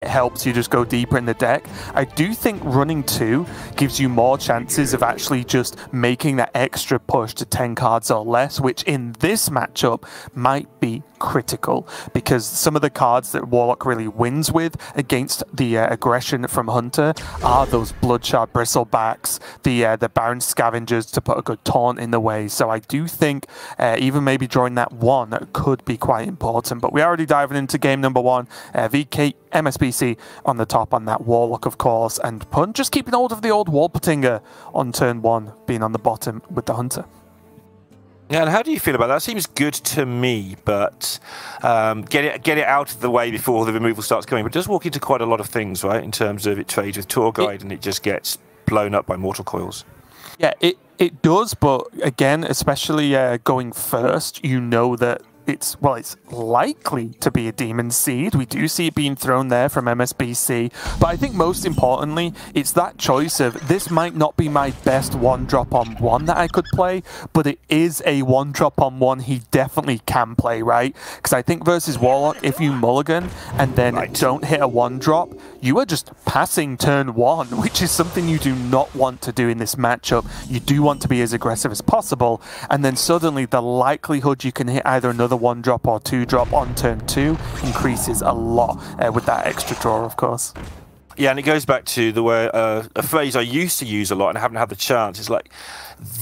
it helps you just go deeper in the deck. I do think running 2 gives you more chances of actually just making that extra push to 10 cards or less, which in this matchup might be critical, because some of the cards that Warlock really wins with against the aggression from Hunter are those Bloodshard Bristlebacks, the Baron Scavengers to put a good taunt in the way. So I do think even maybe drawing that 1 could be quite important. But we're already diving into game number 1. VK.msbc on the top on that Warlock, of course, and Pun just keeping hold of the old Warpatinger on turn 1, being on the bottom with the Hunter. Yeah, and how do you feel about that? Seems good to me, but get it out of the way before the removal starts coming. But it does walk into quite a lot of things, right? In terms of it trades with Tour Guide and it just gets blown up by Mortal Coils. Yeah, it does, but again, especially going first, you know that it's likely to be a Demon Seed. We do see it being thrown there from MSBC, but I think most importantly, it's that choice of this might not be my best 1-drop on 1 that I could play, but it is a 1-drop on 1 he definitely can play, right? Because I think versus Warlock, if you mulligan and then don't hit a 1-drop, you are just passing turn 1, which is something you do not want to do in this matchup. You do want to be as aggressive as possible, and then suddenly the likelihood you can hit either another 1-drop or 2-drop on turn 2 increases a lot with that extra draw, of course. Yeah, and it goes back to the way a phrase I used to use a lot and I haven't had the chance. It's like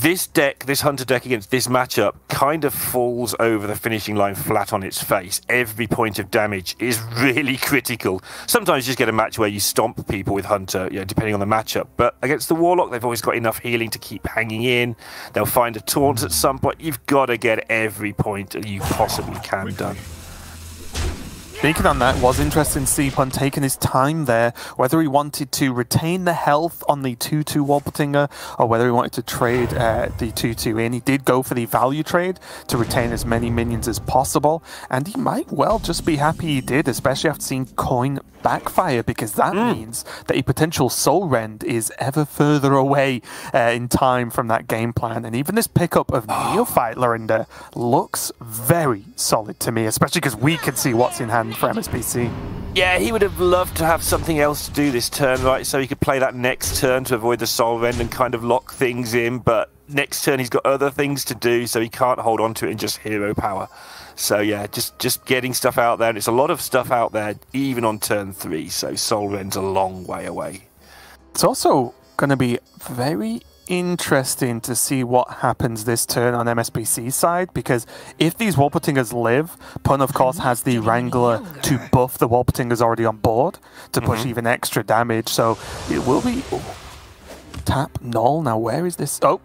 this deck, this Hunter deck against this matchup kind of falls over the finishing line flat on its face. Every point of damage is really critical. Sometimes you just get a match where you stomp people with Hunter, you know, depending on the matchup. But against the Warlock, they've always got enough healing to keep hanging in. They'll find a taunt at some point. You've got to get every point that you possibly can done. Speaking on that, was interesting to see Pun taking his time there, whether he wanted to retain the health on the 2-2 Warpatinger or whether he wanted to trade the 2-2 in. He did go for the value trade to retain as many minions as possible, and he might well just be happy he did, especially after seeing Coin backfire, because that means that a potential Soul Rend is ever further away in time from that game plan. And even this pickup of Neophyte Lorinda looks very solid to me, especially because we can see what's in hand for MSBC. Yeah, he would have loved to have something else to do this turn, right? So he could play that next turn to avoid the Soul Rend and kind of lock things in, but next turn he's got other things to do, so he can't hold on to it in just hero power. So yeah, just getting stuff out there, and it's a lot of stuff out there, even on turn 3, so Soul Rend's a long way away. It's also going to be very interesting to see what happens this turn on MSBC's side, because if these Warpatingers live, Pun of course has the Wrangler to buff the Warpatingers already on board to push even extra damage, so it will be... Tap, null, now where is this? Oh!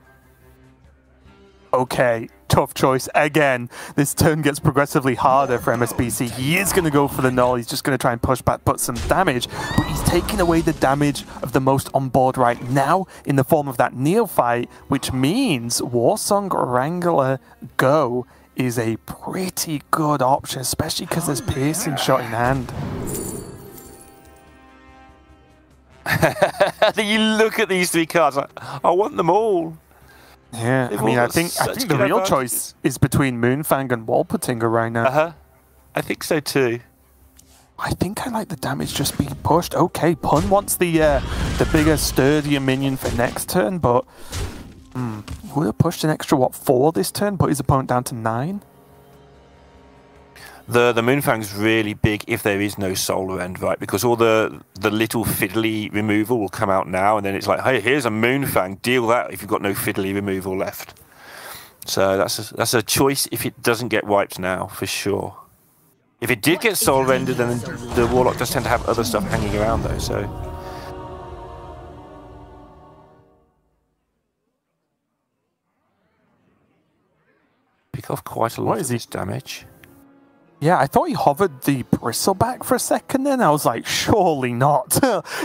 Okay, tough choice again. This turn gets progressively harder for MSBC. He is going to go for the null. He's just going to try and push back, put some damage, but he's taking away the damage of the most on board right now in the form of that Neophyte, which means Warsong Wrangler Go is a pretty good option, especially because there's Piercing Shot in hand. You look at these 3 cards, like, I want them all. Yeah, I mean, I think the real choice is between Moonfang and Warpatinger right now. I think so too. I think I like the damage just being pushed. Okay, Pun wants the bigger, sturdier minion for next turn, but would have pushed an extra, what, 4 this turn, put his opponent down to 9? The Moonfang's really big if there is no Soul Rend, right? Because all the little fiddly removal will come out now, and then it's like, hey, here's a Moonfang, deal that if you've got no fiddly removal left. So that's a choice if it doesn't get wiped now, for sure. If it did get Soul Rendered, then the Warlock does tend to have other stuff hanging around though, so... Pick off quite a lot of his damage. Yeah, I thought he hovered the Bristleback for a second then. I was like, surely not.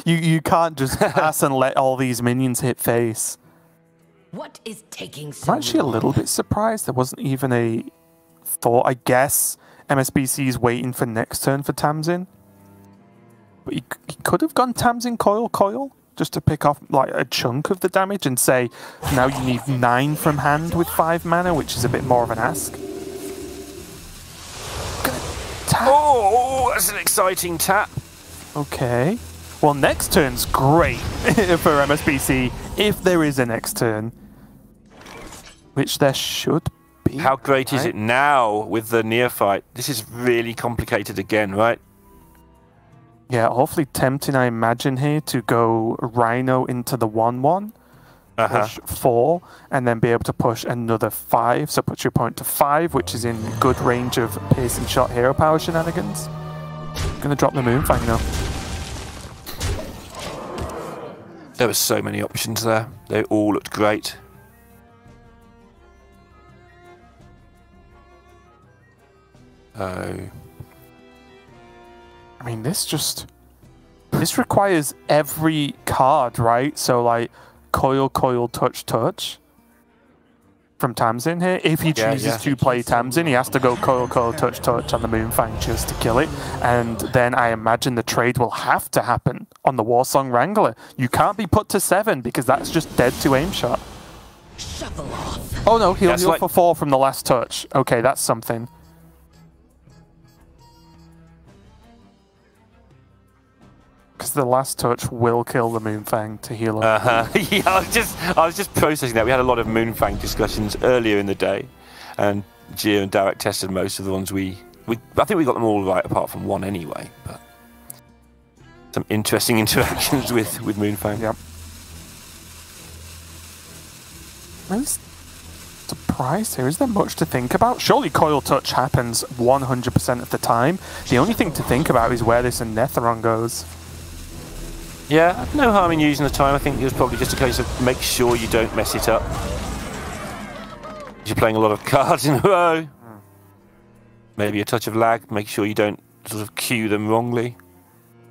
you can't just pass and let all these minions hit face. What is taking so I'm actually a little bit surprised there wasn't even a thought. I guess MSBC is waiting for next turn for Tamsin. But he could have gone Tamsin Coil, just to pick off like a chunk of the damage and say, now you need 9 from hand with 5 mana, which is a bit more of an ask. Oh, that's an exciting tap. Okay. Well, next turn's great for MSBC, if there is a next turn. Which there should be. How great is it now with the neophyte? This is really complicated again, right? Yeah, awfully tempting, I imagine, here to go Rhino into the 1-1. Push 4, and then be able to push another 5. So puts your opponent to 5, which is in good range of piercing shot hero power shenanigans. Gonna drop the Moonfang now. There were so many options there. They all looked great. Oh. I mean, this requires every card, right? So like coil, touch, touch from Tamsin here. If he chooses to play Tamsin, he has to go coil, touch, touch on the Moonfang just to kill it. And then I imagine the trade will have to happen on the Warsong Wrangler. You can't be put to 7 because that's just dead to aim shot. Shuffle off. Oh no, he'll heal for 4 from the last touch. Okay, that's something. Because the last touch will kill the Moonfang to heal him. Yeah, I was just processing that. We had a lot of Moonfang discussions earlier in the day, and Gio and Derek tested most of the ones I think we got them all right apart from one anyway. But some interesting interactions with Moonfang. Yep. I'm surprised here. Is there much to think about? Surely coil touch happens 100% of the time. The only thing to think about is where this Anetheron goes. Yeah, no harm in using the time. I think it was probably just a case of make sure you don't mess it up. You're playing a lot of cards in a row. Maybe a touch of lag. Make sure you don't sort of cue them wrongly.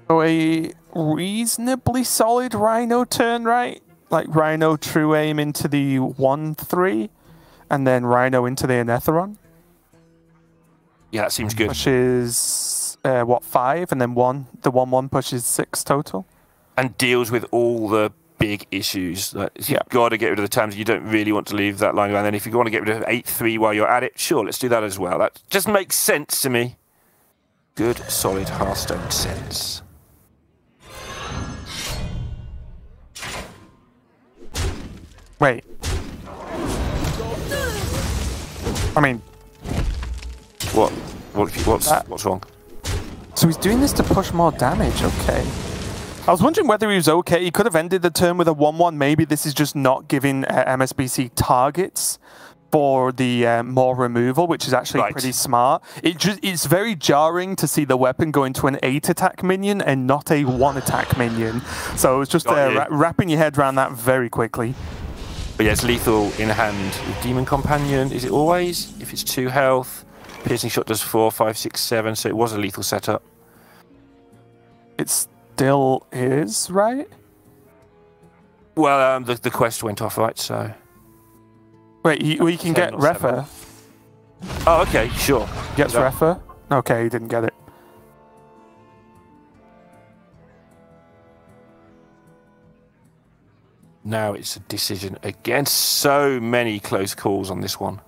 So a reasonably solid Rhino turn, right? Like Rhino true aim into the 1-3, and then Rhino into the Anetheron. Yeah, that seems good. Pushes, what, 5, and then 1. The 1-1 pushes 6 total. And deals with all the big issues. You've got to get rid of the times you don't really want to leave that line around. And if you want to get rid of 8-3 while you're at it, sure, let's do that as well. That just makes sense to me. Good, solid Hearthstone sense. Wait. I mean... What's wrong? So he's doing this to push more damage, okay. I was wondering whether he was okay. He could have ended the turn with a 1-1. Maybe this is just not giving MSBC targets for the more removal, which is actually pretty smart. It's very jarring to see the weapon go into an 8 attack minion and not a 1 attack minion. So it's just wrapping your head around that very quickly. But yeah, it's lethal in hand with Demon Companion. Is it always? If it's 2 health, piercing shot does 4, 5, 6, 7. So it was a lethal setup. It's still is, right? Well, the quest went off, right? So wait, we can get Refer. Oh, okay, sure. Gets Refer? Okay, he didn't get it. Now it's a decision again. So many close calls on this one.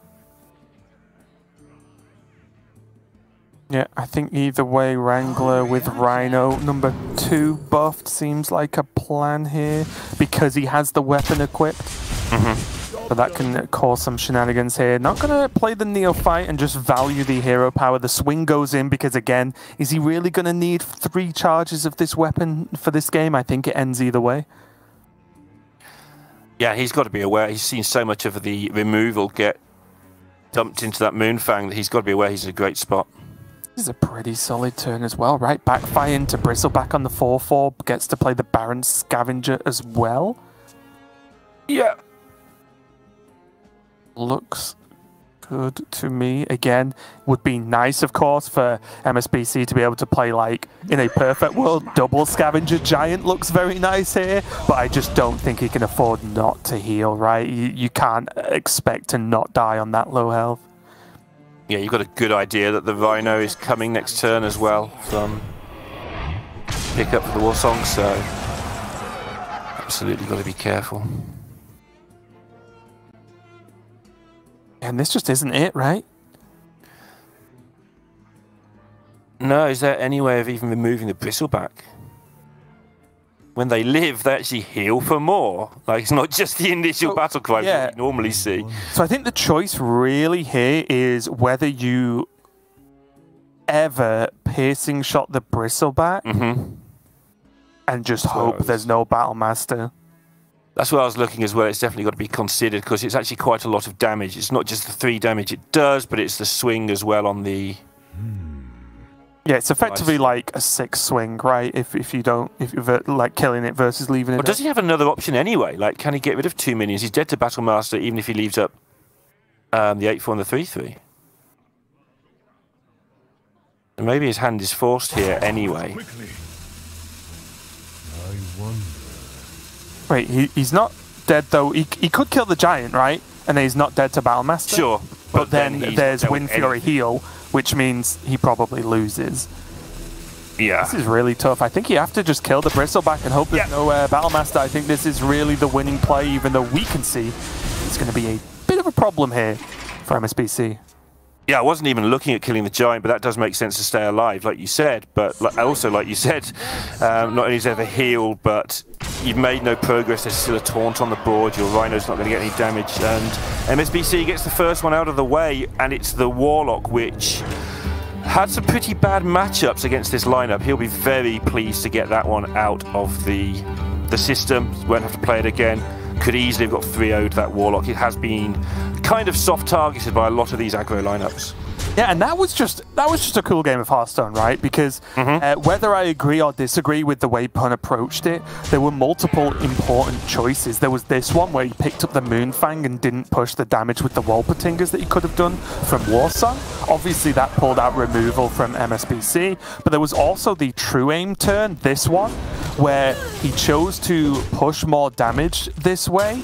Yeah, I think either way, Wrangler with Rhino number 2 buffed seems like a plan here because he has the weapon equipped. So that can cause some shenanigans here. Not going to play the Neophyte and just value the hero power. The swing goes in because, again, is he really going to need 3 charges of this weapon for this game? I think it ends either way. Yeah, he's got to be aware. He's seen so much of the removal get dumped into that Moonfang that he's got to be aware he's in a great spot. This is a pretty solid turn as well, right? Backfire into Bristleback on the 4-4. Gets to play the Baron Scavenger as well. Yeah. Looks good to me. Again, would be nice, of course, for MSBC to be able to play, like, in a perfect world, double Scavenger Giant looks very nice here, but I just don't think he can afford not to heal, right? You can't expect to not die on that low health. Yeah, you've got a good idea that the Rhino is coming next turn as well from pick up for the Warsong, so absolutely got to be careful. And this just isn't it, right? No, is there any way of even removing the Bristleback? when they live, they actually heal for more. Like, it's not just the initial battle cry that you normally see. So I think the choice really here is whether you ever piercing shot the bristleback and just hope there's no battle master. That's what I was looking as well. It's definitely got to be considered because it's actually quite a lot of damage. It's not just the 3 damage it does, but it's the swing as well on the... Yeah, it's effectively like a 6 swing, right? If you're like killing it versus leaving it. Or does he have another option anyway? Like, can he get rid of 2 minions? He's dead to Battle Master even if he leaves up the 8-4 and the 3-3. And maybe his hand is forced here anyway. Wait, he's not dead though. He could kill the giant, right? And then he's not dead to Battle Master. Sure. But then there's Wind Fury heal, which means he probably loses. Yeah. This is really tough. I think you have to just kill the bristleback and hope there's no Battle Master. I think this is really the winning play, even though we can see it's going to be a bit of a problem here for MSBC. Yeah, I wasn't even looking at killing the giant, but that does make sense to stay alive, like you said. But also, like you said, not only is there the heal, but you've made no progress. There's still a taunt on the board. Your Rhino's not going to get any damage. And MSBC gets the first one out of the way, and it's the Warlock, which had some pretty bad matchups against this lineup. He'll be very pleased to get that one out of the system. Won't have to play it again. Could easily have got 3-0'd that Warlock. It has been kind of soft targeted by a lot of these aggro lineups. Yeah, and that was just a cool game of Hearthstone, right? Because whether I agree or disagree with the way Pun approached it, there were multiple important choices. There was this one where he picked up the Moonfang and didn't push the damage with the Wolpertingers that he could have done from Warsong. Obviously, that pulled out removal from MSBC, but there was also the True Aim turn, this one, where he chose to push more damage this way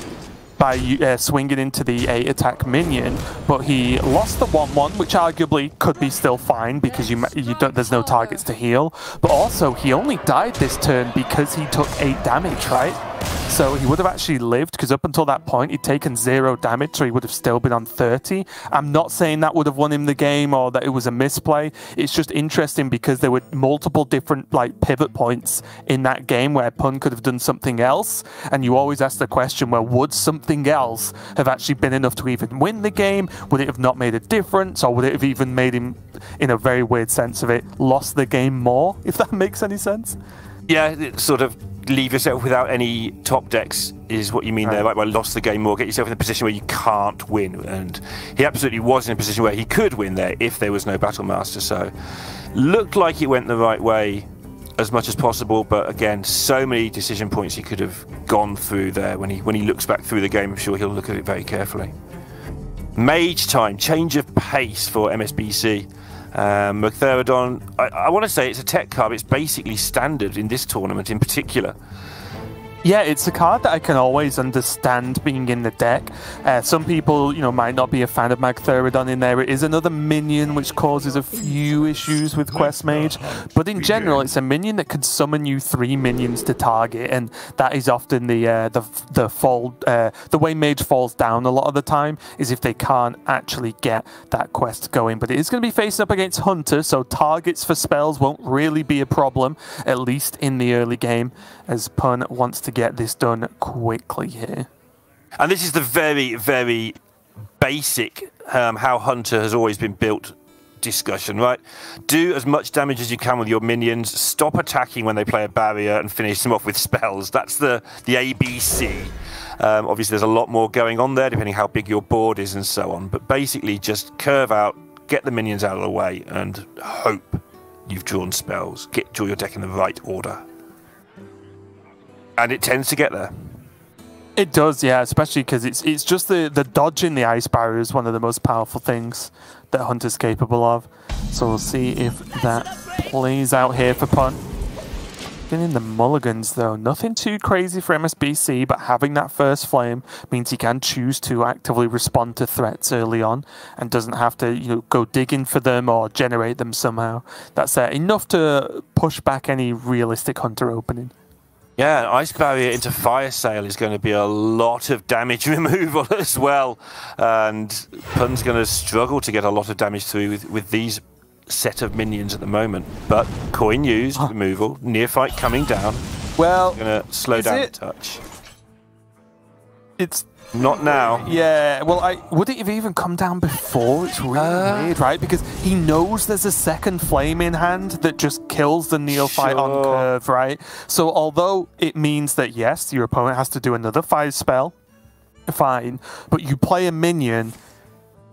by swinging into the 8 attack minion, but he lost the 1-1, which arguably could be still fine because there's no targets to heal, but also he only died this turn because he took 8 damage, right? So he would have actually lived, because up until that point he'd taken 0 damage, so he would have still been on 30. I'm not saying that would have won him the game or that it was a misplay. It's just interesting because there were multiple different like pivot points in that game where Pun could have done something else, and you always ask the question, well, would something else have actually been enough to even win the game? Would it have not made a difference, or would it have even made him, in a very weird sense of it, lost the game more, if that makes any sense? Yeah, it sort of leave yourself without any top decks is what you mean there, like, well, lost the game more, get yourself in a position where you can't win, and he absolutely was in a position where he could win there if there was no Battle Master. So looked like it went the right way as much as possible, but again, so many decision points he could have gone through there. When he looks back through the game, I'm sure he'll look at it very carefully. Mage time, change of pace for MSBC. Magtheridon, I want to say it's a tech card. It's basically standard in this tournament in particular. Yeah, it's a card that I can always understand being in the deck. Some people, might not be a fan of Magtheridon in there. It is another minion which causes a few issues with Quest Mage, but in general, it's a minion that could summon you 3 minions to target, and that is often the way Mage falls down a lot of the time is if they can't actually get that quest going. But it is going to be facing up against Hunter, so targets for spells won't really be a problem, at least in the early game, as Pun wants to get this done quickly here. And this is the very, very basic how Hunter has always been built discussion, right? Do as much damage as you can with your minions, stop attacking when they play a barrier, and finish them off with spells. That's the ABC. Obviously, there's a lot more going on there, depending how big your board is and so on. But basically, just curve out, get the minions out of the way, and hope you've drawn spells. Draw your deck in the right order. And it tends to get there. It does, yeah, especially because it's just the dodging the ice barrier is one of the most powerful things that Hunter's capable of. So we'll see if that plays out here for Pun. Getting the mulligans though, nothing too crazy for MSBC, but having that first flame means he can choose to actively respond to threats early on and doesn't have to go digging for them or generate them somehow. That's enough to push back any realistic Hunter opening. Yeah, Ice Barrier into Fire Sail is going to be a lot of damage removal as well. And Pun's going to struggle to get a lot of damage through with these set of minions at the moment. But coin used, removal, Neophyte coming down. Well, gonna slow down a touch. It's not now. Yeah, well, would it have even come down before? It's really weird, right? Because he knows there's a second flame in hand that just kills the neophyte on curve, right? So although it means that, yes, your opponent has to do another fire spell, fine, but you play a minion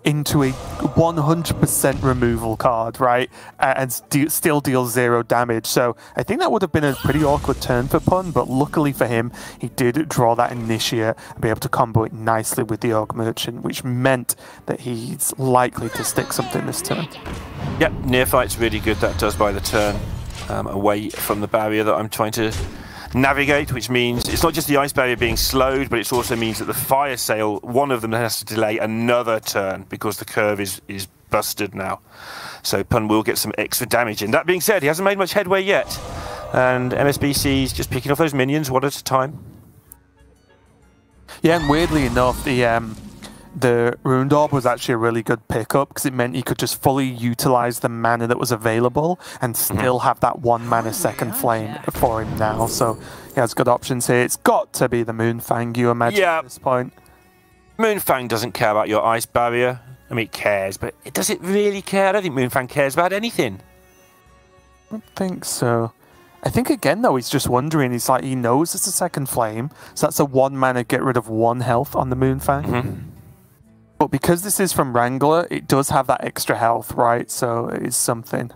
into a 100% removal card, right? And still deals 0 damage. So I think that would have been a pretty awkward turn for Pun, but luckily for him, he did draw that Initiate and be able to combo it nicely with the Orc Merchant, which meant that he's likely to stick something this turn. Yep, Neophyte's really good. That does buy the turn away from the barrier that I'm trying to navigate, which means it's not just the ice barrier being slowed, but it also means that the fire sail, one of them has to delay another turn because the curve is busted now. So Pun will get some extra damage in. That being said, he hasn't made much headway yet, and MSBC's just picking off those minions one at a time. Yeah, and weirdly enough, the Ruined Orb was actually a really good pickup because it meant he could just fully utilize the mana that was available and still have that 1 mana second flame for him now. So he has good options here. It's got to be the Moonfang, you imagine, at this point. Moonfang doesn't care about your ice barrier. I mean, it cares, but does it really care? I don't think Moonfang cares about anything. I don't think so. I think, again, though, he's just wondering. He's like, he knows it's a second flame, so that's a 1 mana get rid of 1 health on the Moonfang. But because this is from Wrangler, it does have that extra health, right? So it is something.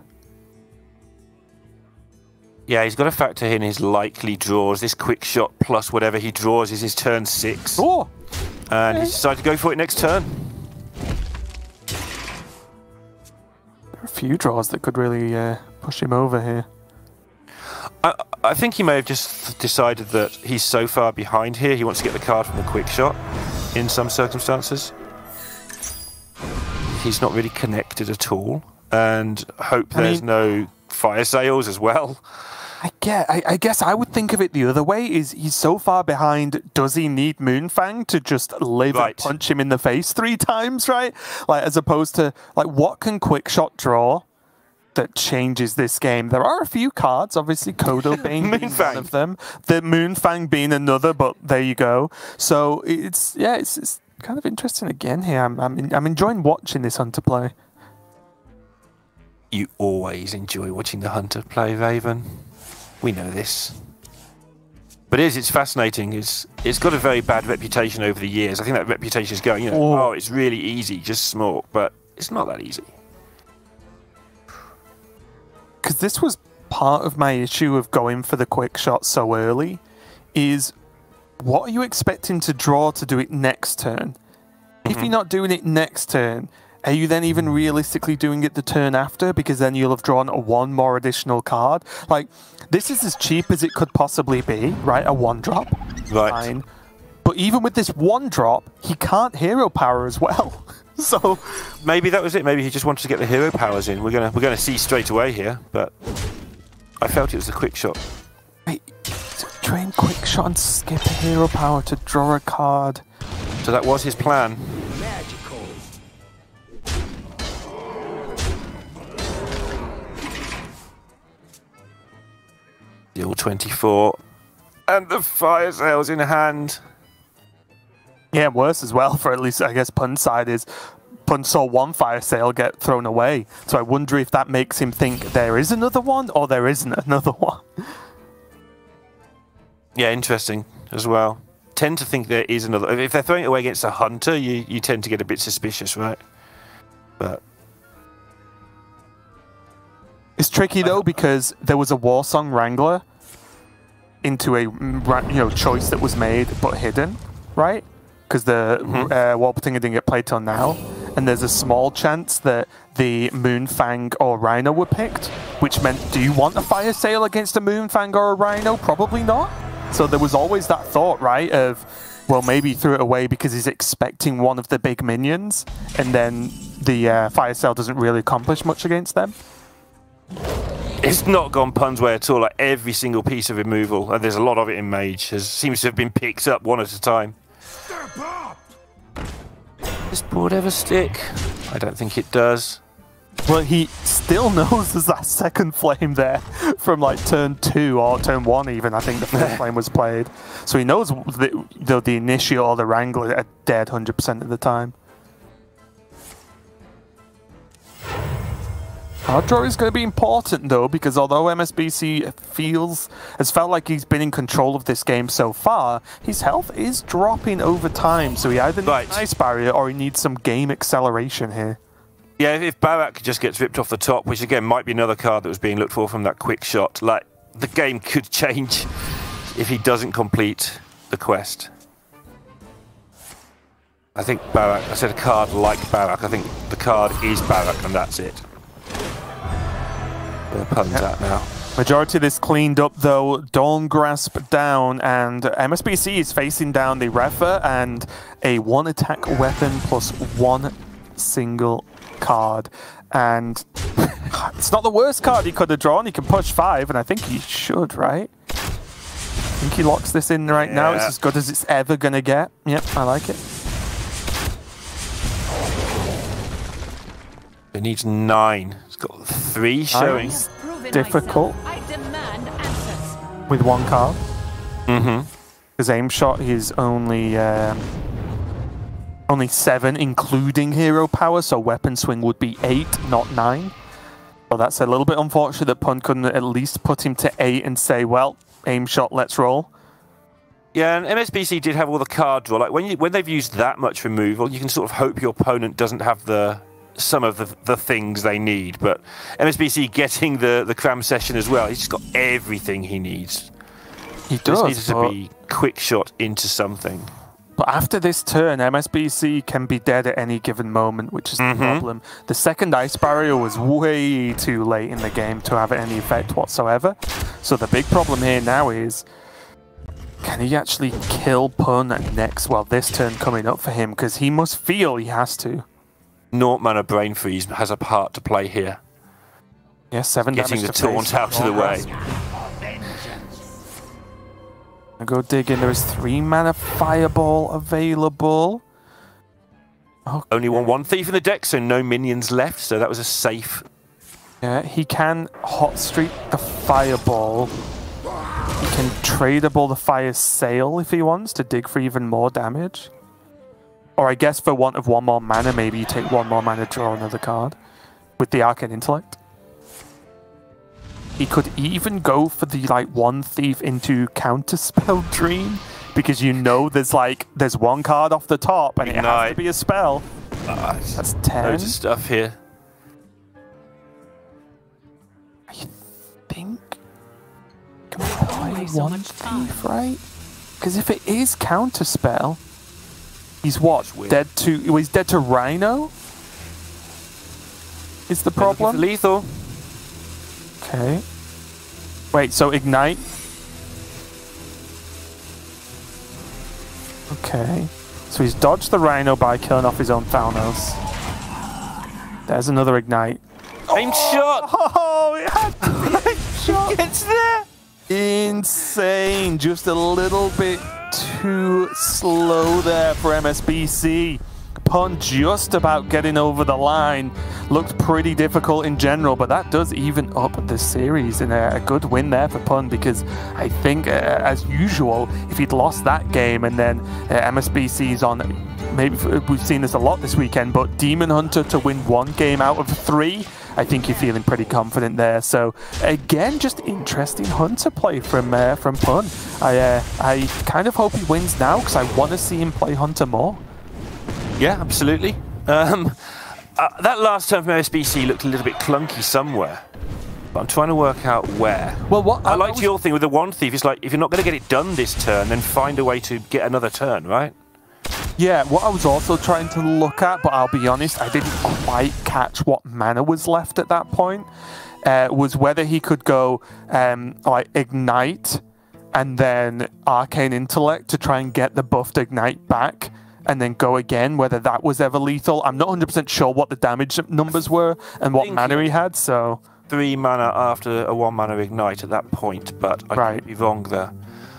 Yeah, he's got to factor in his likely draws. This quick shot plus whatever he draws is his turn 6. Oh! And he's decided to go for it next turn. There are a few draws that could really push him over here. I think he may have just decided that he's so far behind here, he wants to get the card from the quick shot in some circumstances. He's not really connected at all, and hope there's no fire sails as well. I guess I would think of it the other way, is he's so far behind, does he need Moonfang to just live and punch him in the face 3 times, right? Like, as opposed to, like, what can Quickshot draw that changes this game? There are a few cards, obviously Kodo being one of them, the Moonfang being another, but there you go. So it's kind of interesting again here. I'm enjoying watching this Hunter play. You always enjoy watching the Hunter play, Raven. We know this. But it's fascinating. It's got a very bad reputation over the years. I think that reputation is going, oh, it's really easy, just smoke. But it's not that easy. Because this was part of my issue of going for the quick shot so early, is what are you expecting to draw to do it next turn? If you're not doing it next turn, are you then even realistically doing it the turn after? Because then you'll have drawn 1 more additional card. Like, this is as cheap as it could possibly be, right? A 1-drop. Right. Fine. But even with this 1-drop, he can't hero power as well. So maybe that was it. Maybe he just wanted to get the hero powers in. We're gonna see straight away here, but I felt it was the quick shot. Wait, drain quick shot and skip a hero power to draw a card. So that was his plan. Magical. Deal 24, and the fire sails in hand. Yeah, worse as well, for at least, I guess, Pun's side is Pun saw 1 fire sale get thrown away. So I wonder if that makes him think there is another one or there isn't another one. Yeah, interesting as well. Tend to think there is another. If they're throwing it away against a Hunter, you tend to get a bit suspicious, right? But it's tricky though, because there was a Warsong Wrangler into a choice that was made but hidden, right? Because the Warpatinger didn't get played till now, and there's a small chance that the Moonfang or Rhino were picked, which meant, do you want a fire sale against a Moonfang or a Rhino? Probably not. So there was always that thought, right, of, well, maybe he threw it away because he's expecting one of the big minions, and then the fire sale doesn't really accomplish much against them. It's not gone Pun's way at all. Like, every single piece of removal, and there's a lot of it in Mage, seems to have been picked up 1 at a time. Does board ever stick? I don't think it does. Well, he still knows there's that second flame there from like turn 2 or turn 1 even. I think the first flame was played. So he knows the initiate or the wrangler are dead 100% of the time. Card draw is going to be important though, because although MSBC has felt like he's been in control of this game so far, his health is dropping over time. So he either needs an ice barrier or he needs some game acceleration here. Yeah, if Barak just gets ripped off the top, which again might be another card that was being looked for from that quick shot, like the game could change if he doesn't complete the quest. I think Barak, I said a card like Barak, I think the card is Barak and that's it. Where pun's at now. Majority of this cleaned up though, Dawn Grasp down, and MSBC is facing down the Refer and a 1 attack weapon plus 1 single card, and it's not the worst card he could have drawn. He can push 5, and I think he should, right? I think he locks this in right now. It's as good as it's ever gonna get. Yep, I like it. It needs 9. It's got 3 showing. Difficult with 1 card. His aim shot is only 7, including hero power, so weapon swing would be 8, not 9. So that's a little bit unfortunate that Pun couldn't at least put him to 8 and say, well, aim shot, let's roll. Yeah, and MSBC did have all the card draw. Like when they've used that much removal, you can sort of hope your opponent doesn't have some of the things they need. But MSBC getting the cram session as well, he's just got everything he needs. He does. Just needs to be quick shot into something. But after this turn, MSBC can be dead at any given moment, which is the problem. The second ice barrier was way too late in the game to have any effect whatsoever. So the big problem here now is, can he actually kill Pun next, well, this turn coming up for him? Because he must feel he has to. Naught mana Brain Freeze has a part to play here. Yeah, 7 damage getting the taunt out of the way. I go dig in. There is 3 mana Fireball available. Okay. Only one thief in the deck, so no minions left. So that was a safe. Yeah, he can hot streak the Fireball. He can tradable the Fire Sail if he wants to dig for even more damage. Or I guess for want of 1 more mana, maybe you take 1 more mana, draw another card with the Arcane Intellect. He could even go for the 1 thief into Counterspell Dream, because you know there's 1 card off the top and it has to be a spell. That's 10. Loads of stuff here. I think can we play 1 thief, right? Because if it is Counterspell, he's what? Dead to? Well, he's dead to Rhino. Is the problem? Lethal. Okay. Wait, so Ignite. Okay. So he's dodged the Rhino by killing off his own Thalnos. There's another Ignite. Aim shot! Oh, it had the aim shot! It's there! Insane. Just a little bit too slow there for MSBC. Pun just about getting over the line. Looked pretty difficult in general, but that does even up the series, and a good win there for Pun, because I think, as usual, if he'd lost that game and then MSBC's on, maybe we've seen this a lot this weekend, but Demon Hunter to win 1 game out of 3, I think you're feeling pretty confident there. So again, just interesting Hunter play from Pun. I kind of hope he wins now, because I want to see him play Hunter more. Yeah, absolutely. That last turn from MSBC looked a little bit clunky somewhere, but I'm trying to work out where. Well, what I liked your thing with the 1 thief. It's like, if you're not going to get it done this turn, then find a way to get another turn, right? Yeah, what I was also trying to look at, but I'll be honest, I didn't quite catch what mana was left at that point, was whether he could go Ignite and then Arcane Intellect to try and get the buffed Ignite back, and then go again, whether that was ever lethal. I'm not 100% sure what the damage numbers were and what mana he had, so... 3 mana after a 1 mana Ignite at that point, but I could be wrong there.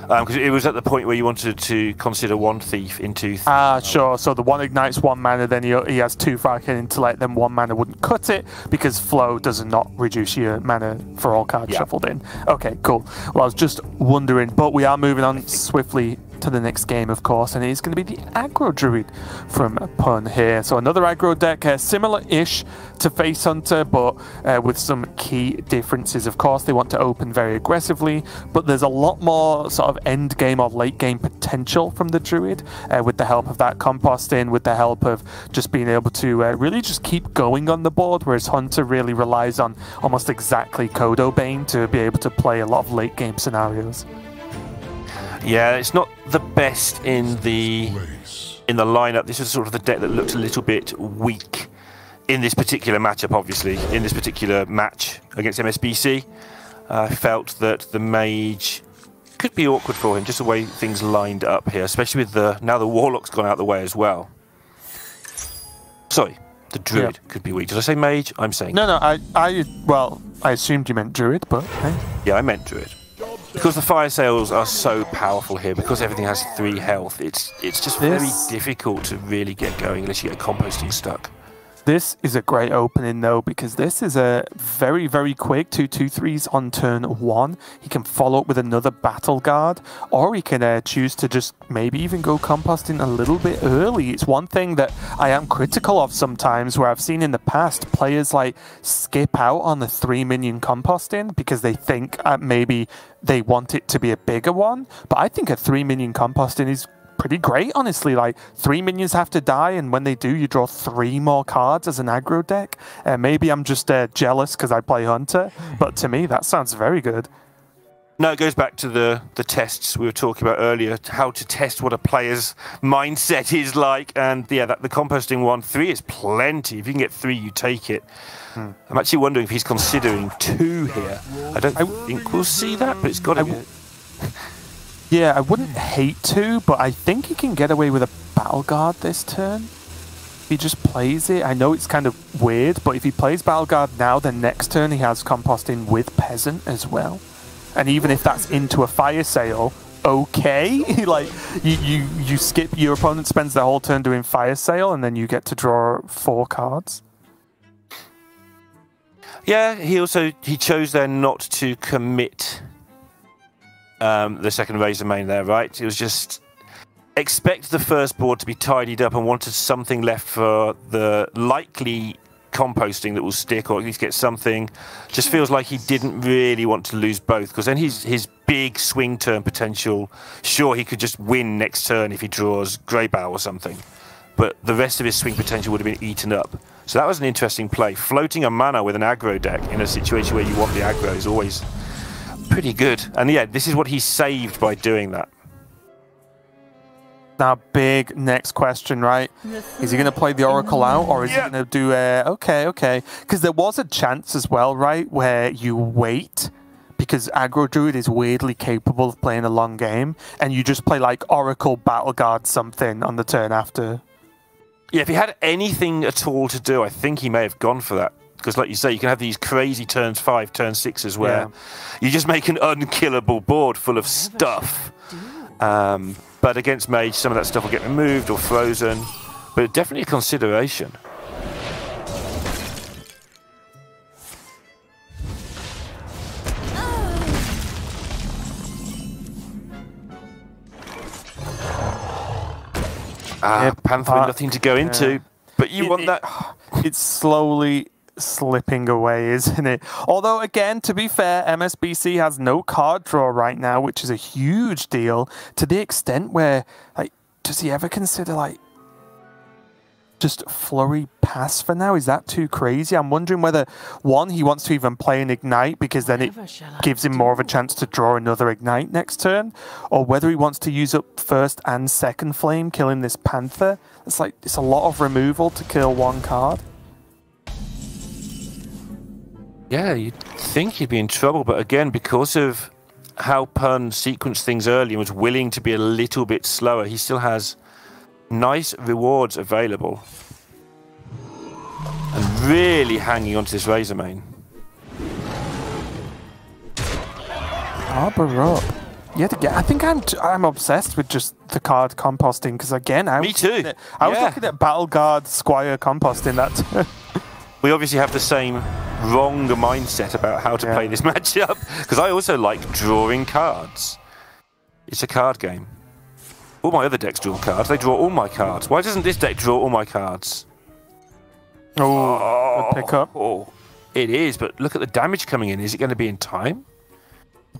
Because it was at the point where you wanted to consider one thief into... Sure. So the one ignites 1 mana, then he has 2 for Arcane Intellect, then 1 mana wouldn't cut it, because flow does not reduce your mana for all cards shuffled in. Okay, cool. Well, I was just wondering, but we are moving on swiftly to the next game, of course, and it's going to be the Aggro Druid from Pun here. So another aggro deck, similar-ish to Face Hunter, but with some key differences. Of course, they want to open very aggressively, but there's a lot more sort of end game or late game potential from the Druid with the help of that composting, with the help of just being able to really just keep going on the board, whereas Hunter really relies on almost exactly Kodo Bane to be able to play a lot of late game scenarios. Yeah, it's not the best in the lineup. This is sort of the deck that looked a little bit weak in this particular matchup, obviously. In this particular match against MSBC, I felt that the Mage could be awkward for him, just the way things lined up here, especially with now the Warlock's gone out the way as well. Sorry, the Druid could be weak. Did I say Mage? I'm saying... No, I assumed you meant Druid, but... Hey. Yeah, I meant Druid. Because the fire sales are so powerful here, because everything has 3 health, it's just very difficult to really get going unless you get composting stuck. This is a great opening though, because this is a very, very quick 2/2/3s on turn 1. He can follow up with another Battle Guard, or he can choose to just maybe even go composting a little bit early. It's one thing that I am critical of sometimes, where I've seen in the past players like skip out on the 3-minion composting because they think maybe they want it to be a bigger one. But I think a 3-minion composting is pretty great, honestly. Like, 3 minions have to die, and when they do, you draw 3 more cards as an aggro deck. Maybe I'm just jealous because I play Hunter, but to me, that sounds very good. No, it goes back to the tests we were talking about earlier, how to test what a player's mindset is like, and yeah, the composting one, 3 is plenty. If you can get 3, you take it. I'm actually wondering if he's considering 2 here. I don't think we'll see that, but it's got to be... Yeah, I wouldn't hate to, but I think he can get away with a Battle Guard this turn. If he just plays it, I know it's kind of weird, but if he plays Battle Guard now, then next turn he has composting with Peasant as well. And even if that's into a fire sale, okay. Like, you skip, your opponent spends the whole turn doing fire sale, and then you get to draw 4 cards. Yeah, he chose there not to commit the second Razor Main there, right? It was just expect the first board to be tidied up and wanted something left for the likely composting that will stick, or at least get something. Just feels like he didn't really want to lose both, because then his big swing turn potential, sure, he could just win next turn if he draws Greybow or something, but the rest of his swing potential would have been eaten up. So that was an interesting play. Floating a mana with an aggro deck in a situation where you want the aggro is always pretty good. And yeah, this is what he saved by doing that. Now, big next question, right? Is he going to play the Oracle out, or is he going to do okay. Because there was a chance as well, right, where you wait, because Aggro Druid is weirdly capable of playing a long game, and you just play like Oracle Battle Guard something on the turn after. Yeah, if he had anything at all to do, I think he may have gone for that. Because like you say, you can have these crazy turns 5, turn 6s where you just make an unkillable board full of stuff. But against Mage, some of that stuff will get removed or frozen. But definitely a consideration. Panther with nothing to go into. But you want that... It's slowly slipping away, isn't it? Although, again, to be fair, MSBC has no card draw right now, which is a huge deal, to the extent where, like, does he ever consider, like, just Flurry Pass for now? Is that too crazy? I'm wondering whether, one, he wants to even play an Ignite, because then it gives him more of a chance to draw another Ignite next turn, or whether he wants to use up first and second Flame, killing this Panther. It's a lot of removal to kill 1 card. Yeah, you'd think he'd be in trouble, but again, because of how Pun sequenced things early and was willing to be a little bit slower, he still has nice rewards available. And really hanging onto this Razor Main. Arbor up. Yeah, I think I'm obsessed with just the card composting because again, I was looking at Battle Guard Squire composting that. We obviously have the same wrong mindset about how to play this matchup because I also like drawing cards. It's a card game. All my other decks draw cards. They draw all my cards. Why doesn't this deck draw all my cards? Oh, pick up. Oh, it is, but look at the damage coming in. Is it going to be in time?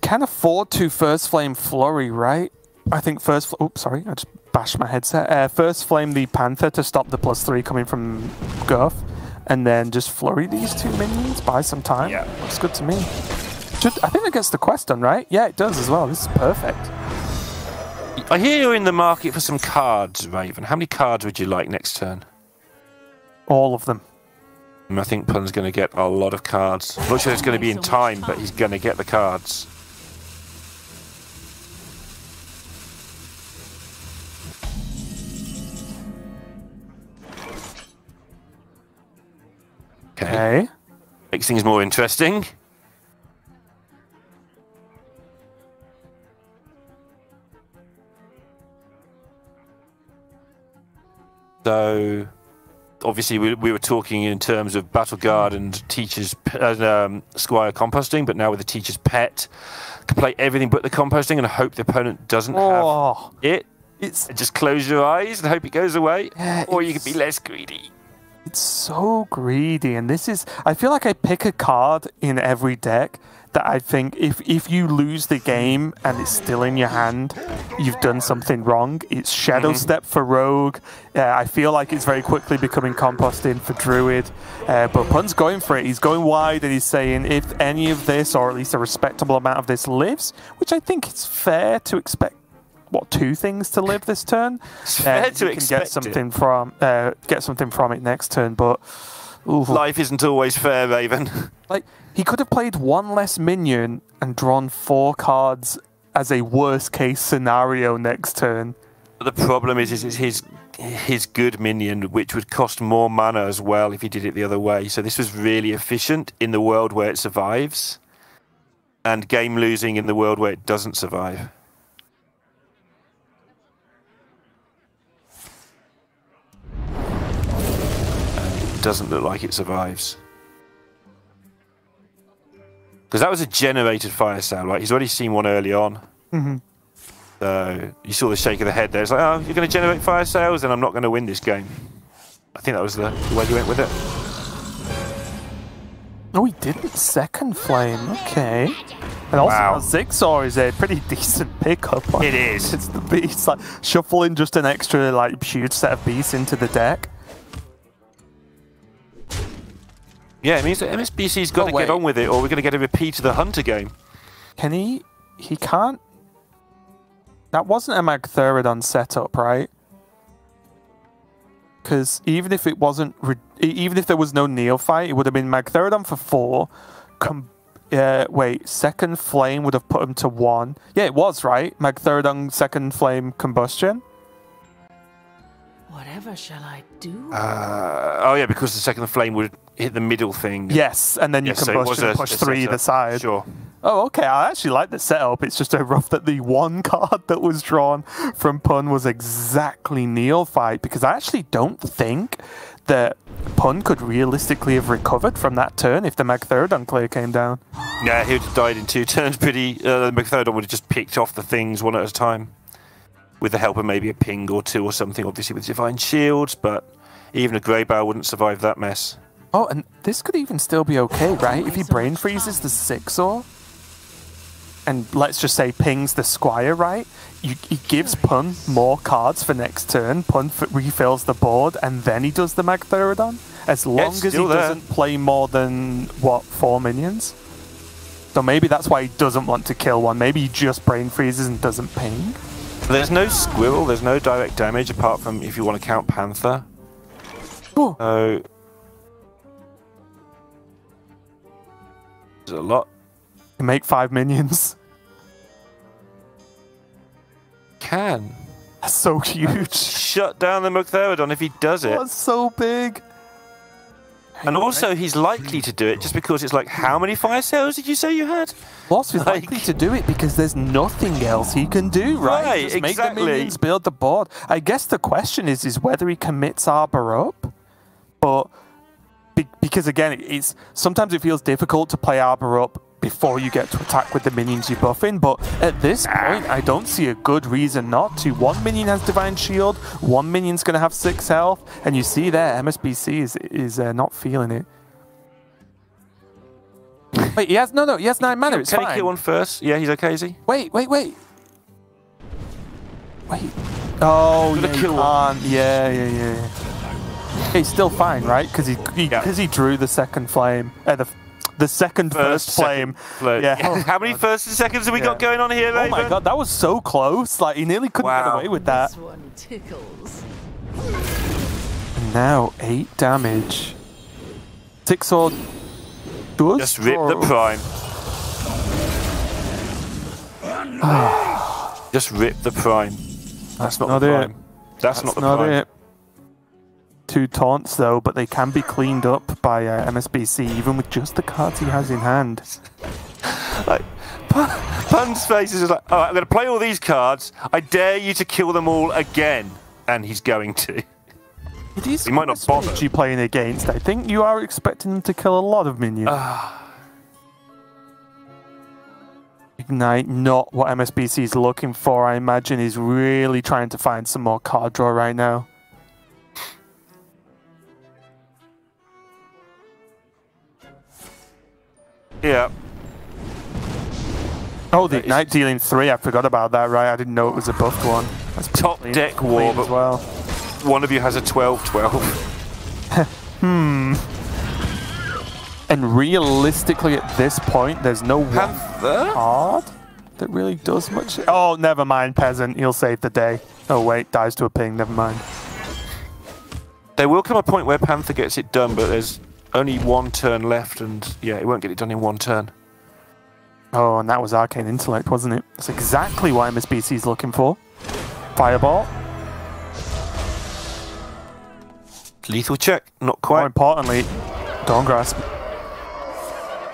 Can afford to First Flame Flurry, right? I think first... Oops, sorry, I just bashed my headset. First Flame the Panther to stop the +3 coming from Guff, and then just flurry these 2 minions, buy some time. Yeah. Looks good to me. I think that gets the quest done, right? Yeah, it does as well. This is perfect. I hear you're in the market for some cards, Raven. How many cards would you like next turn? All of them. I think Pun's going to get a lot of cards. I'm not sure it's going to be in time, but he's going to get the cards. Okay. Makes things more interesting. So, obviously, we were talking in terms of Battle Guard and Teacher's Squire composting, but now with the Teacher's Pet, can play everything but the composting and hope the opponent doesn't have it. Just close your eyes and hope it goes away, or you can be less greedy. It's so greedy, and this is... I feel like I pick a card in every deck that I think if you lose the game and it's still in your hand, you've done something wrong. It's Shadow Step for Rogue. I feel like it's very quickly becoming composting for Druid. But Pun's going for it. He's going wide, and he's saying if any of this, or at least a respectable amount of this, lives, which I think it's fair to expect. What, 2 things to live this turn? It's fair to expect get something from it next turn, but life isn't always fair, Raven. Like, he could have played 1 less minion and drawn 4 cards as a worst case scenario next turn. But the problem is his good minion, which would cost more mana as well if he did it the other way. So this was really efficient in the world where it survives, and game losing in the world where it doesn't survive. Doesn't look like it survives. Because that was a generated fire sale, right? He's already seen one early on. So you saw the shake of the head there. It's like, oh, you're going to generate fire sales, and I'm not going to win this game. I think that was the way you went with it. Oh, he didn't second flame. Okay. And also, Zigzaw is a pretty decent pickup. It is. It's the beast. Like, shuffling just an extra, like, huge set of beasts into the deck. Yeah, it means that MSBC's got to get on with it, or we're going to get a repeat of the Hunter game. Can he? He can't. That wasn't a Magtheridon setup, right? Because even if it wasn't, even if there was no Neophyte, it would have been Magtheridon for 4. Second Flame would have put him to 1. Yeah, it was, right? Magtheridon Second Flame Combustion. Whatever shall I do? Oh yeah, because the second flame would hit the middle thing. Yes, and then you combustion and push 3 either side. Sure. Oh, okay. I actually like the setup. It's just a rough that the 1 card that was drawn from Pun was exactly Neophyte, because I actually don't think that Pun could realistically have recovered from that turn if the Magtheridon clear came down. Yeah, he would have died in 2 turns pretty... the Magtheridon would have just picked off the things one at a time, with the help of maybe a ping or 2 or something, obviously with Divine Shields, but even a Greybow wouldn't survive that mess. Oh, and this could even still be okay, right? If he Brain Freezes the Zigzaw, and let's just say pings the Squire, right? He gives Pun more cards for next turn. Pun refills the board, and then he does the Magtheridon. As long as he doesn't play more than, what, 4 minions? So maybe that's why he doesn't want to kill one. Maybe he just Brain Freezes and doesn't ping. There's no Squirrel, there's no direct damage, apart from if you want to count Panther. Oh. So... there's a lot. You make 5 minions. Can. That's so huge. Shut down the Magtheridon if he does it. That's so big. And also, he's likely to do it just because it's like, how many fire sales did you say you had? Plus, he's likely to do it because there's nothing else he can do, right? Right, Just exactly. make the minions build the board. I guess the question is whether he commits Arbor up, but because again, it's sometimes it feels difficult to play Arbor up before you get to attack with the minions you're buffing, but at this point, I don't see a good reason not to. One minion has Divine Shield, one minion's going to have 6 health, and you see there, MSBC is not feeling it. Wait, he has 9 mana, it's fine. Can he kill one first? Yeah, he's okay, is he? Wait. Oh, yeah, he can't. Yeah. He's still fine, right? Because he drew the second flame. The second first flame. Yeah. How many first and seconds have we got going on here, Oh my god, that was so close. Like, he nearly couldn't get away with that. This one tickles. And now 8 damage. 6 or does? Just rip the prime. Just rip the prime. That's not the prime. That's not the prime. 2 taunts though, but they can be cleaned up by MSBC even with just the cards he has in hand. Like, Pun's face is like, all right, I'm going to play all these cards. I dare you to kill them all again, and he's going to. It is he might not bother. You playing against. I think you are expecting him to kill a lot of minions. Ignite, not what MSBC is looking for. I imagine he's really trying to find some more card draw right now. Yeah. Oh, the Ignite dealing 3. I forgot about that, right? I didn't know it was a buffed one. That's top deck war, but well. One of you has a 12-12. And realistically, at this point, there's no one card that really does much. Oh, never mind, Peasant. He'll save the day. Oh, wait, dies to a ping. Never mind. There will come a point where Panther gets it done, but there's only 1 turn left, and yeah, it won't get it done in 1 turn. Oh, and that was Arcane Intellect, wasn't it? That's exactly what MSBC is looking for. Fireball. Lethal check, not quite. More importantly, Dawn Grasp.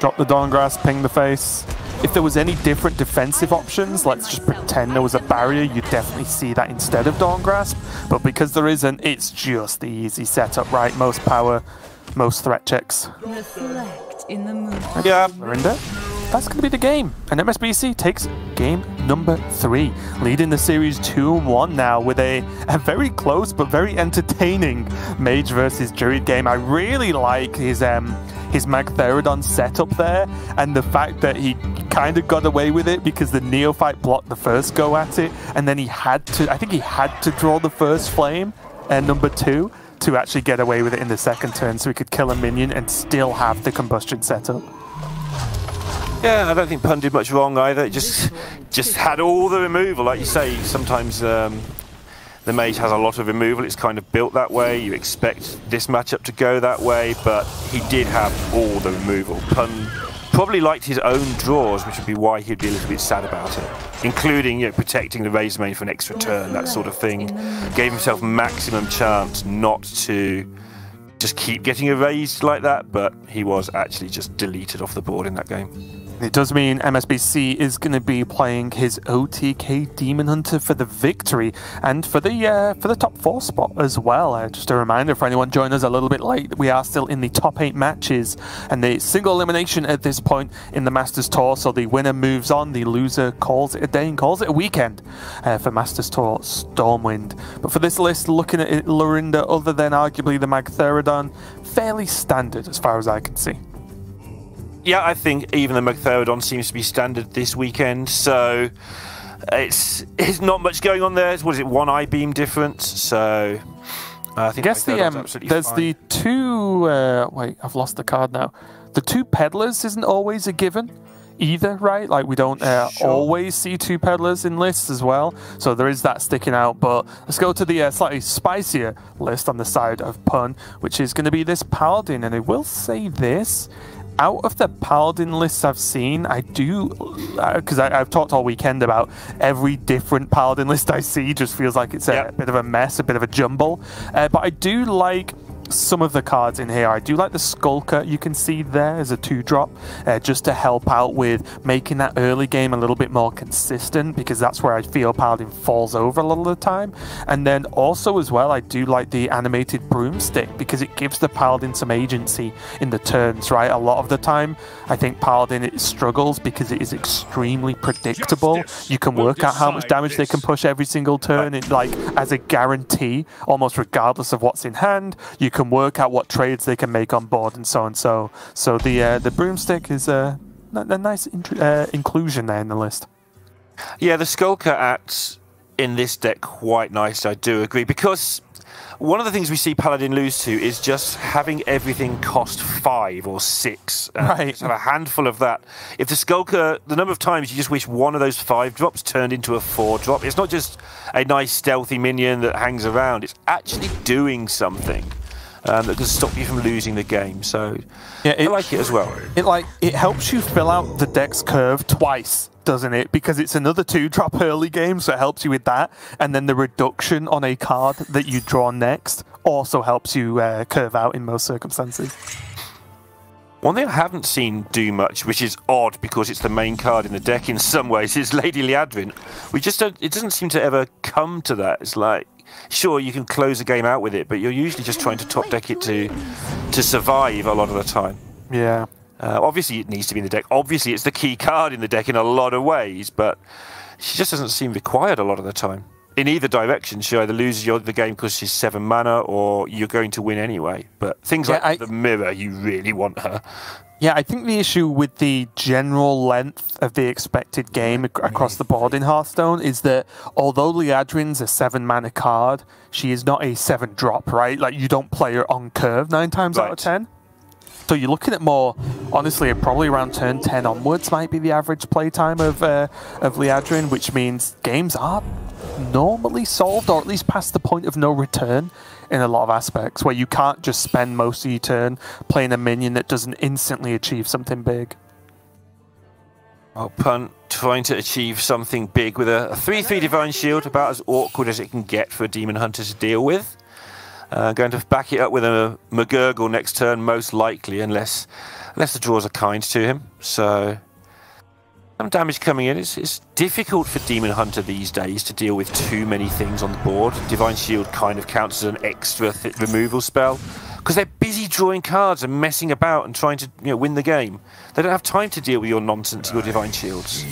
Drop the Dawn Grasp, ping the face. If there was any different defensive options, let's just pretend there was a barrier, you'd definitely see that instead of Dawn Grasp. But because there isn't, it's just the easy setup, right? Most power, most threat checks. Reflect in the moon. Yeah. Lorinda, that's going to be the game. And MSBC takes game number 3, leading the series 2-1 now with a very close but very entertaining Mage versus Druid game. I really like his Magtheridon setup there, and the fact that he kind of got away with it because the Neophyte blocked the first go at it, and then I think he had to draw the first flame, number 2, to actually get away with it in the second turn so he could kill a minion and still have the combustion setup. Yeah, I don't think Pun did much wrong either. It just had all the removal. Like you say, sometimes the Mage has a lot of removal. It's kind of built that way. You expect this matchup to go that way, but he did have all the removal. Pun probably liked his own draws, which would be why he'd be a little bit sad about it. Including, you know, protecting the Razormane for an extra turn, that sort of thing. Gave himself maximum chance not to just keep getting erased like that, but he was actually just deleted off the board in that game. It does mean MSBC is going to be playing his OTK Demon Hunter for the victory and for the top 4 spot as well. Just a reminder for anyone joining us a little bit late, we are still in the top 8 matches and the single elimination at this point in the Masters Tour. So the winner moves on, the loser calls it a day and calls it a weekend for Masters Tour Stormwind. But for this list, looking at it, Lorinda, other than arguably the Magtheridon, fairly standard as far as I can see. Yeah, I think even the Magtheridon seems to be standard this weekend, so it's not much going on there. What is it, 1 I-beam difference? So I think there's fine. The 2 wait, I've lost the card now. The 2 peddlers isn't always a given either, right? Like we don't always see 2 peddlers in lists as well, so there is that sticking out. But let's go to the slightly spicier list on the side of Pun, which is going to be this Paladin. And I will say this, out of the Paladin lists I've seen, I do, because I've talked all weekend about every different Paladin list I see just feels like it's a bit of a mess, a bit of a jumble. But I do like some of the cards in here. I do like the Skulker you can see there as a 2-drop, just to help out with making that early game a little bit more consistent, because that's where I feel Paladin falls over a lot of the time. And then also as well, I do like the animated Broomstick, because it gives the Paladin some agency in the turns, right? A lot of the time, I think Paladin it struggles because it is extremely predictable. You can work out how much damage they can push every single turn, like as a guarantee, almost regardless of what's in hand. You can work out what trades they can make on board and so on. So the Broomstick is a nice inclusion there in the list. Yeah, the Skulker acts in this deck quite nice, I do agree, because one of the things we see Paladin lose to is just having everything cost 5 or 6. Right. Just have a handful of that. If the Skulker, the number of times you just wish one of those 5 drops turned into a 4 drop, it's not just a nice stealthy minion that hangs around, it's actually doing something that can stop you from losing the game. So yeah, I like it as well. It helps you fill out the deck's curve twice, doesn't it? Because it's another 2-drop early game, so it helps you with that. And then the reduction on a card that you draw next also helps you curve out in most circumstances. One thing I haven't seen do much, which is odd because it's the main card in the deck in some ways, is Lady Liadrin. It doesn't seem to ever come to that. It's like, sure, you can close a game out with it, but you're usually just trying to top deck it to survive a lot of the time. Yeah. Obviously, it needs to be in the deck. Obviously, it's the key card in the deck in a lot of ways, but she just doesn't seem required a lot of the time. In either direction, she either loses the game because she's 7 mana, or you're going to win anyway. But things like the mirror, you really want her. Yeah, I think the issue with the general length of the expected game across the board in Hearthstone is that although Liadrin's a 7-mana card, she is not a 7-drop, right? Like, you don't play her on curve 9 times out of 10. So you're looking at more, honestly, probably around turn 10 onwards might be the average playtime of Liadrin, which means games are normally solved, or at least past the point of no return in a lot of aspects, where you can't just spend most of your turn playing a minion that doesn't instantly achieve something big. Well, Punt trying to achieve something big with a 3/3 Divine Shield, about as awkward as it can get for a Demon Hunter to deal with. Going to back it up with a McGurgle next turn, most likely, unless the draws are kind to him. So some damage coming in. It's difficult for Demon Hunter these days to deal with too many things on the board. Divine Shield kind of counts as an extra removal spell, because they're busy drawing cards and messing about and trying to win the game. They don't have time to deal with your nonsense, your Divine Shields.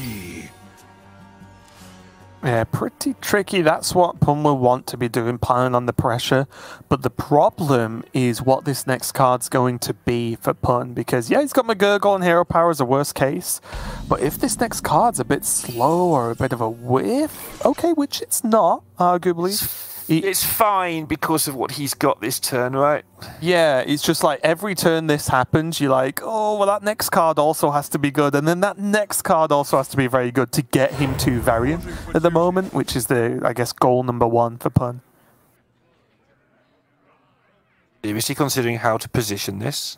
Yeah, pretty tricky. That's what Pun will want to be doing, piling on the pressure. But the problem is what this next card's going to be for Pun. Because, yeah, he's got McGurgle and Hero Power as a worst case. But if this next card's a bit slow or a bit of a whiff, okay, which it's not, arguably. It's fine because of what he's got this turn, right? Yeah, it's just like every turn this happens, you're like, oh, well, that next card also has to be good. And then that next card also has to be very good to get him to Varian at the moment, which is the, I guess, goal number 1 for Pun. Seriously considering how to position this?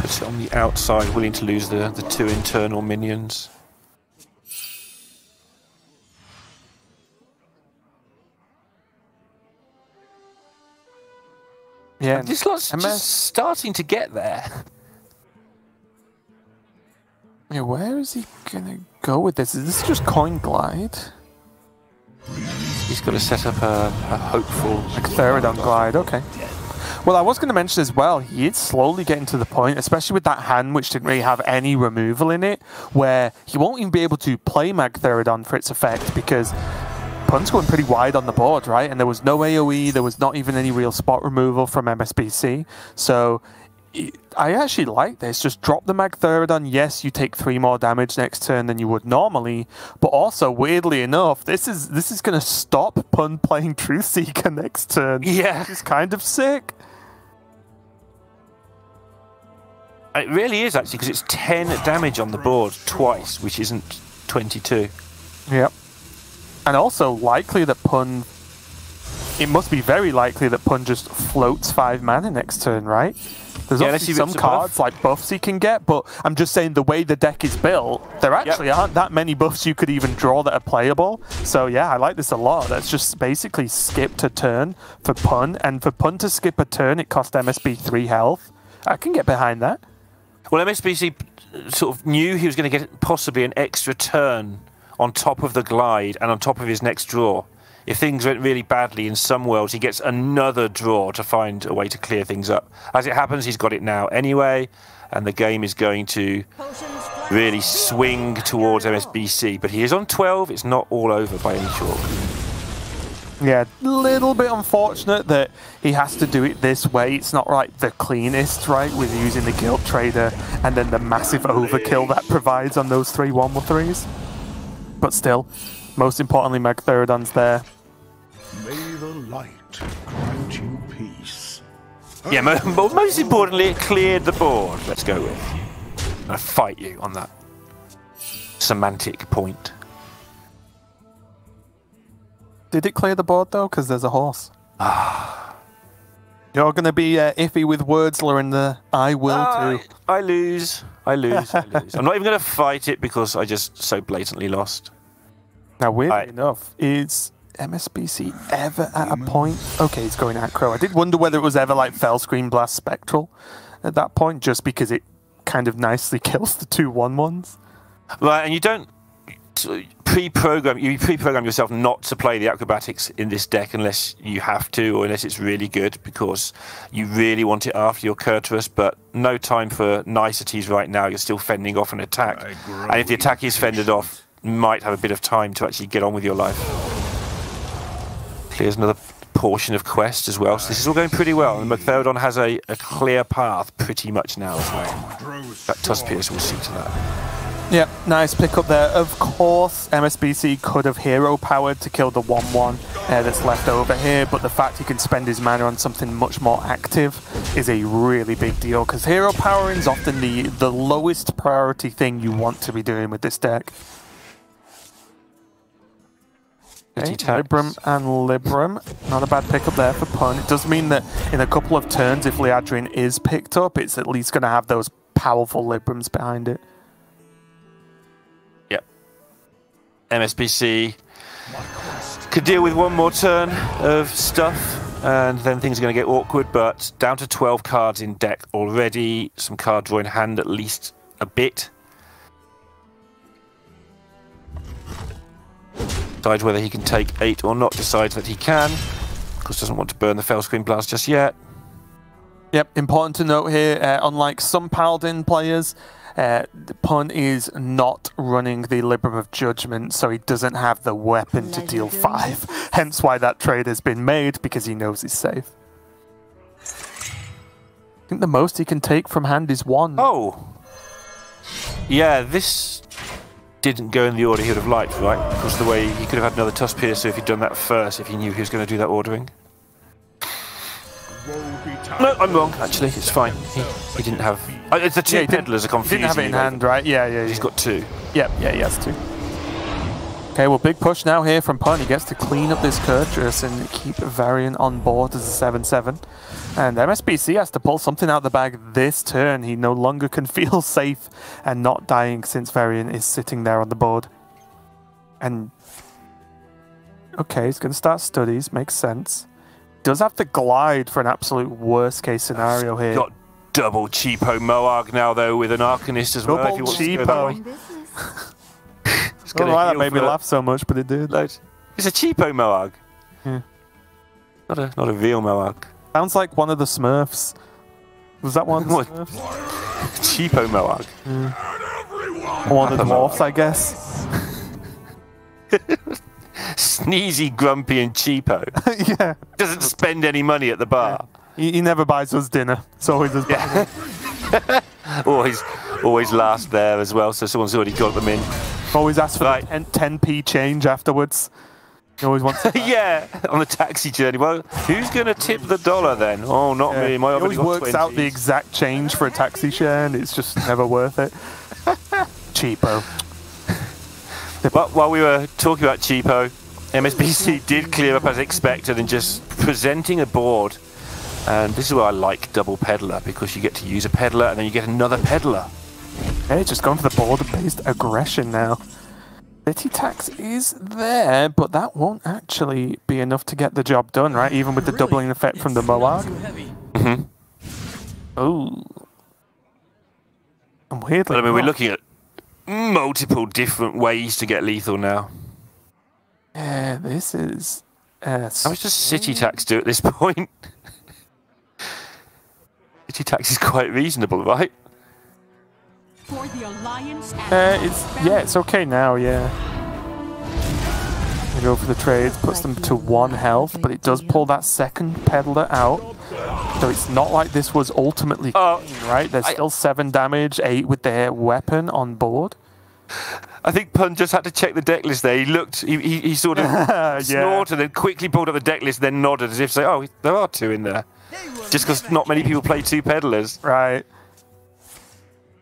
Puts it on the outside, willing to lose the 2 internal minions. Yeah, and this lot's just starting to get there. Yeah, where is he gonna go with this? Is this just Coin Glide? He's got to set up a hopeful... Like Therodon Glide, okay. Well, I was going to mention as well, he is slowly getting to the point, especially with that hand which didn't really have any removal in it, where he won't even be able to play Magtherodon for its effect, because Pun's going pretty wide on the board, right? And there was no AoE, there was not even any real spot removal from MSBC, so I actually like this. Just drop the Magtherodon. Yes, you take 3 more damage next turn than you would normally, but also, weirdly enough, this is going to stop Pun playing Truthseeker next turn. Yeah. It's kind of sick. It really is, actually, because it's 10 damage on the board twice, which isn't 22. Yep. And also likely that Pun... It must be very likely that Pun just floats 5 mana next turn, right? There's obviously some cards like buffs he can get, but I'm just saying the way the deck is built, there actually aren't that many buffs you could even draw that are playable. So yeah, I like this a lot. That's just basically skipped a turn for Pun, and for Pun to skip a turn, it cost MSB 3 health. I can get behind that. Well, MSBC sort of knew he was going to get possibly an extra turn on top of the glide and on top of his next draw. If things went really badly in some worlds, he gets another draw to find a way to clear things up. As it happens, he's got it now anyway, and the game is going to really swing towards MSBC. But he is on 12. It's not all over by any short. Yeah, a little bit unfortunate that he has to do it this way. It's not like the cleanest, right, with using the Guild Trader and then the massive overkill that provides on those 3 1-3s. But still, most importantly, Magtheridon's there. May the light grant you peace. Yeah, most importantly, it cleared the board. Let's go with. I'm going to fight you on that semantic point. Did it clear the board, though? Because there's a horse. You're going to be iffy with words, Lauren. I will too. I lose. I lose. I lose. I'm not even going to fight it because I just so blatantly lost. Now, weirdly enough, is MSBC ever at a point? Okay, he's going Acro. I did wonder whether it was ever like Fell Screen Blast Spectral at that point, just because it kind of nicely kills the 2 1-1s. Right, and you don't pre-program yourself not to play the acrobatics in this deck unless you have to, or unless it's really good, because you really want it after your Kurtrus, but no time for niceties right now. You're still fending off an attack, and if the attack is fended off, you might have a bit of time to actually get on with your life. Clears another portion of quest as well, so this is all going pretty well, and Magtheridon has a clear path pretty much now as well. That Tusk Pierce will see to that. Yep, nice pickup there. Of course, MSBC could have hero powered to kill the 1-1 that's left over here, but the fact he can spend his mana on something much more active is a really big deal, because hero powering is often the lowest priority thing you want to be doing with this deck. Okay, Libram and Libram. Not a bad pickup there for Pun. It does mean that in a couple of turns, if Liadrin is picked up, it's at least going to have those powerful Librams behind it. Yep. MSBC could deal with one more turn of stuff, and then things are going to get awkward, but down to 12 cards in deck already. Some card draw in hand at least a bit. Decides whether he can take 8 or not, decides that he can. Of course, doesn't want to burn the Fell Screen Blast just yet. Yep, important to note here, unlike some Paladin players, Pun is not running the Libram of Judgment, so he doesn't have the weapon to deal 5. Hence why that trade has been made, because he knows he's safe. I think the most he can take from hand is 1. Oh! Yeah, this didn't go in the order he would have liked, right? Because the way he could have had another Tusk Piercer if he'd done that first, if he knew he was going to do that ordering. No, I'm wrong, actually. It's fine. He didn't have... it's the 2 peddlers are confusing. He didn't have it in hand, right? Yeah. He's got 2. Yep, yeah, he has 2. Okay, well, big push now here from Pun. He gets to clean up this Kurtrus and keep Varian on board as a 7-7. And MSBC has to pull something out of the bag this turn. He no longer can feel safe and not dying since Varian is sitting there on the board. And... okay, he's going to start studies. Makes sense. Does have to glide for an absolute worst case scenario here. Got double cheapo Moarg now though with an Arcanist as well. Double cheapo. I don't know why that made me laugh so much, but it did. It's a cheapo Moarg. Yeah. Not a real Moarg. Sounds like one of the Smurfs. Was that one of the Smurfs? Cheapo Moarg. Yeah. One of the dwarfs, I guess. Sneezy, grumpy, and cheapo. Yeah. Doesn't spend any money at the bar. Yeah. He never buys us dinner. It's always us buying. always last there as well, so someone's already got them in. Always ask for the 10p change afterwards. He always wants yeah, on the taxi journey. Well, who's going to tip the dollar then? Oh, not me. He always works out the exact change for a taxi share, and it's just never worth it. Cheapo. But while we were talking about cheapo, MSBC did clear up as expected, and just presenting a board And this is where I like double peddler, because you get to use a peddler and then you get another peddler. Hey, just going for the border-based aggression now. City tax is there, but that won't actually be enough to get the job done, right? Even with the doubling effect from the Moab. Mm-hmm. Oh. And weirdly, But I mean, we're looking at multiple different ways to get lethal now. yeah, this is... How much does city tax do at this point? City tax is quite reasonable, right? For the Alliance it's okay now, yeah. We go for the trades, puts them to 1 health, but it does pull that second peddler out. So it's not like this was ultimately clean, right? There's still 7 damage, 8 with their weapon on board. I think Pun just had to check the deck list there. He looked, he sort of snorted and quickly pulled up the deck list, then nodded as if to say, oh, there are 2 in there. Just because not many people play 2 peddlers. Right.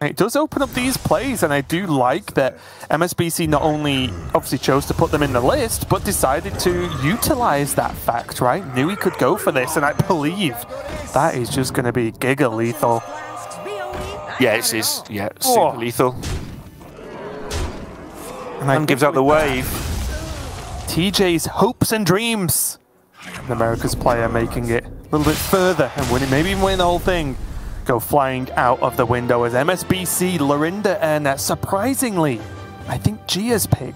It does open up these plays, and I do like that MSBC not only obviously chose to put them in the list, but decided to utilize that fact, right? Knew he could go for this, and I believe that is just going to be giga lethal. Yeah, it is. Yeah, super lethal. And gives out the wave. TJ's hopes and dreams. The America's player making it a little bit further and winning, maybe even win the whole thing. Go flying out of the window as MSBC, Lorinda, and surprisingly, I think Gia's pick,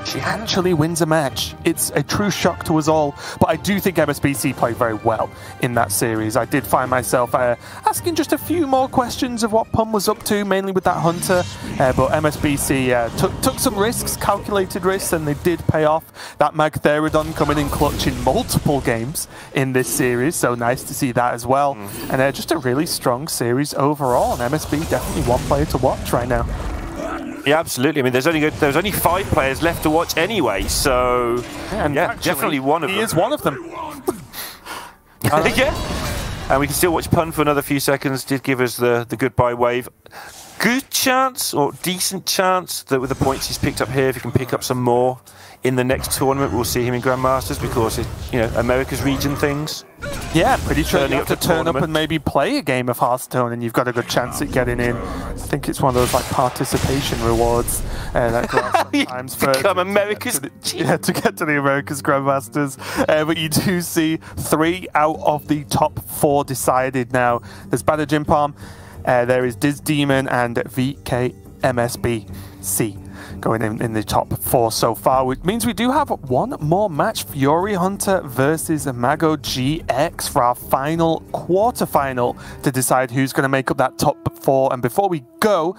she actually wins a match. It's a true shock to us all, but I do think MSBC played very well in that series. I did find myself asking just a few more questions of what Pum was up to, mainly with that Hunter, but MSBC took some risks, calculated risks, and they did pay off. That Magtheridon coming in clutch in multiple games in this series, so nice to see that as well. And just a really strong series overall, and MSB definitely one player to watch right now. Yeah, absolutely. I mean, there's only 5 players left to watch anyway, so yeah, definitely one of them. He is one of them. Yeah, and we can still watch Pun for another few seconds. Did give us the goodbye wave. Good chance, or decent chance, that with the points he's picked up here, if he can pick up some more in the next tournament, we'll see him in Grandmasters, because America's region things. Yeah, pretty sure you have to turn up and maybe play a game of Hearthstone, and you've got a good chance at getting in. I think it's one of those like participation rewards that sometimes become America's to get to the America's Grandmasters. But you do see 3 out of the top 4 decided now. There's Bada Jimpalm, there is Diz Demon, and VK.msbc. Going in the top 4 so far, which means we do have one more match, Fury Hunter versus Mago GX, for our final quarterfinal to decide who's going to make up that top 4. And before we go,